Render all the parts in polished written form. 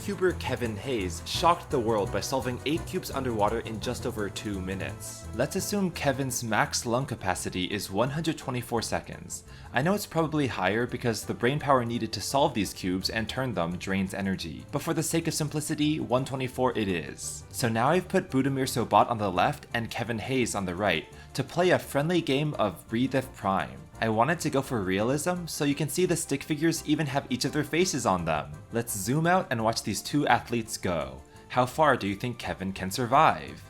YouTuber Kevin Hayes shocked the world by solving 8 cubes underwater in just over 2 minutes. Let's assume Kevin's max lung capacity is 124 seconds. I know it's probably higher because the brainpower needed to solve these cubes and turn them drains energy, but for the sake of simplicity, 124 it is. So now I've put Budimir Sobat on the left and Kevin Hayes on the right to play a friendly game of Breathe If Prime. I wanted to go for realism, so you can see the stick figures even have each of their faces on them. Let's zoom out and watch these two athletes go. How far do you think Kevin can survive?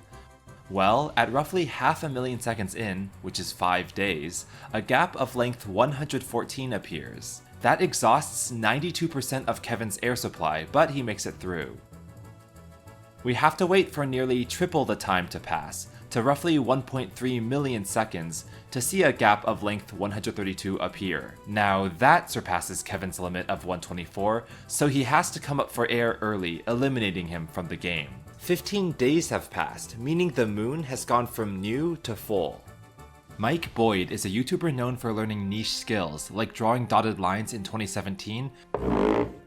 Well, at roughly 500,000 seconds in, which is 5 days, a gap of length 114 appears. That exhausts 92% of Kevin's air supply, but he makes it through. We have to wait for nearly triple the time to pass, to roughly 1.3 million seconds, to see a gap of length 132 appear. Now that surpasses Kevin's limit of 124, so he has to come up for air early, eliminating him from the game. 15 days have passed, meaning the moon has gone from new to full. Mike Boyd is a YouTuber known for learning niche skills, like drawing dotted lines in 2017,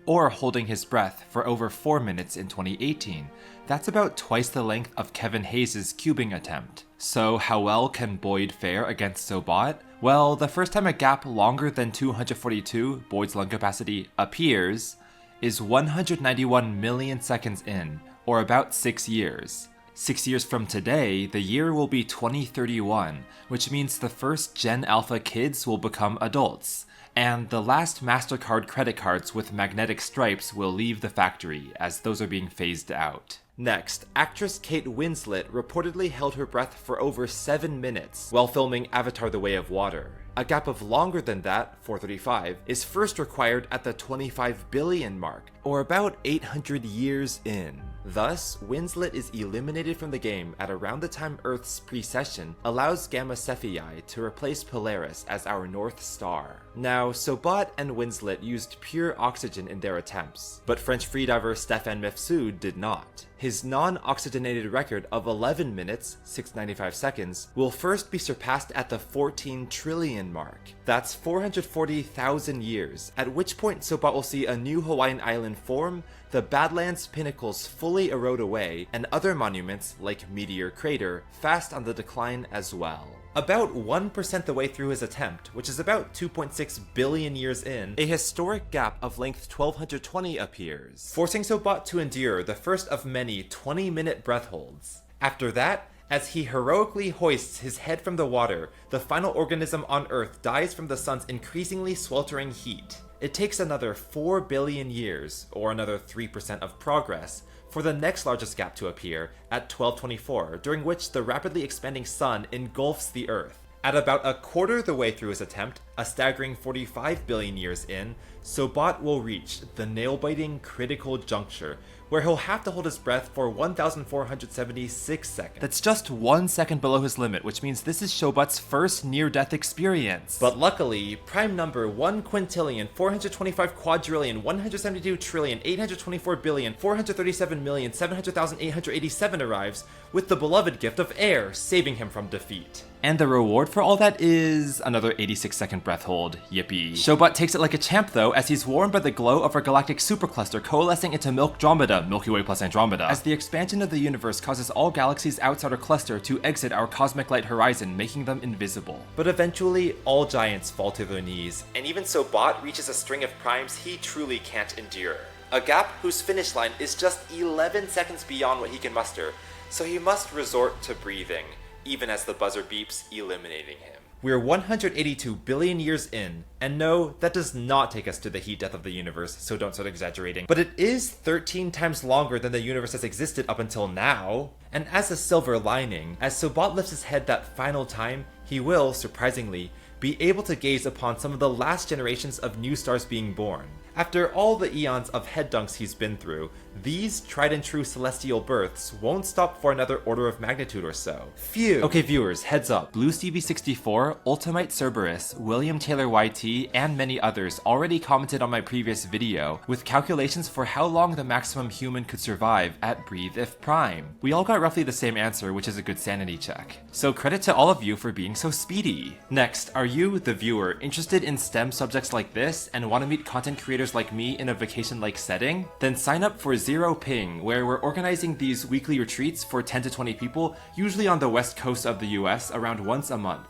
or holding his breath for over 4 minutes in 2018. That's about twice the length of Kevin Hayes' cubing attempt. So how well can Boyd fare against Sobat? Well, the first time a gap longer than 242, Boyd's lung capacity, appears, is 191 million seconds in, or about 6 years. 6 years from today, the year will be 2031, which means the first Gen Alpha kids will become adults, and the last MasterCard credit cards with magnetic stripes will leave the factory, as those are being phased out. Next, actress Kate Winslet reportedly held her breath for over 7 minutes while filming Avatar: The Way of Water. A gap of longer than that, 435, is first required at the 25 billion mark, or about 800 years in. Thus, Winslet is eliminated from the game at around the time Earth's precession allows Gamma Cephei to replace Polaris as our North Star. Now, Sobat and Winslet used pure oxygen in their attempts, but French freediver Stéphane Mifsud did not. His non-oxygenated record of 11 minutes, 695 seconds, will first be surpassed at the 14 trillion mark. That's 440,000 years, at which point Sobat will see a new Hawaiian island form, the Badlands pinnacles fully erode away, and other monuments, like Meteor Crater, fast on the decline as well. About 1% the way through his attempt, which is about 2.6 billion years in, a historic gap of length 1220 appears, forcing Sobat to endure the first of many 20-minute breath holds. After that, as he heroically hoists his head from the water, the final organism on Earth dies from the sun's increasingly sweltering heat. It takes another 4 billion years, or another 3% of progress, for the next largest gap to appear at 1224, during which the rapidly expanding sun engulfs the Earth. At about a quarter the way through his attempt, a staggering 45 billion years in, Sobat will reach the nail-biting critical juncture, where he'll have to hold his breath for 1,476 seconds. That's just 1 second below his limit, which means this is Sobat's first near-death experience. But luckily, prime number 1 quintillion, 425 quadrillion, 172 trillion, 824 billion, 437 million, 700,887 arrives, with the beloved gift of air, saving him from defeat. And the reward for all that is another 86-second breath hold. Yippee. Sobat takes it like a champ though, as he's warmed by the glow of our galactic supercluster coalescing into Milkdromeda, Milky Way plus Andromeda, as the expansion of the universe causes all galaxies outside our cluster to exit our cosmic light horizon, making them invisible. But eventually, all giants fall to their knees, and even Sobat reaches a string of primes he truly can't endure. A gap whose finish line is just 11 seconds beyond what he can muster, so he must resort to breathing, even as the buzzer beeps, eliminating him. We're 182 billion years in, and no, that does not take us to the heat death of the universe, so don't start exaggerating. But it is 13 times longer than the universe has existed up until now. And as a silver lining, as Sobat lifts his head that final time, he will, surprisingly, be able to gaze upon some of the last generations of new stars being born. After all the eons of head dunks he's been through, these tried and true celestial births won't stop for another order of magnitude or so. Phew! Okay viewers, heads up. BlueStevie64, Ultimate Cerberus, William Taylor YT, and many others already commented on my previous video with calculations for how long the maximum human could survive at Breathe If Prime. We all got roughly the same answer, which is a good sanity check. So credit to all of you for being so speedy. Next, are you, the viewer, interested in STEM subjects like this and want to meet content creators creators like me in a vacation-like setting, then sign up for Zero Ping, where we're organizing these weekly retreats for 10 to 20 people, usually on the west coast of the US, around once a month.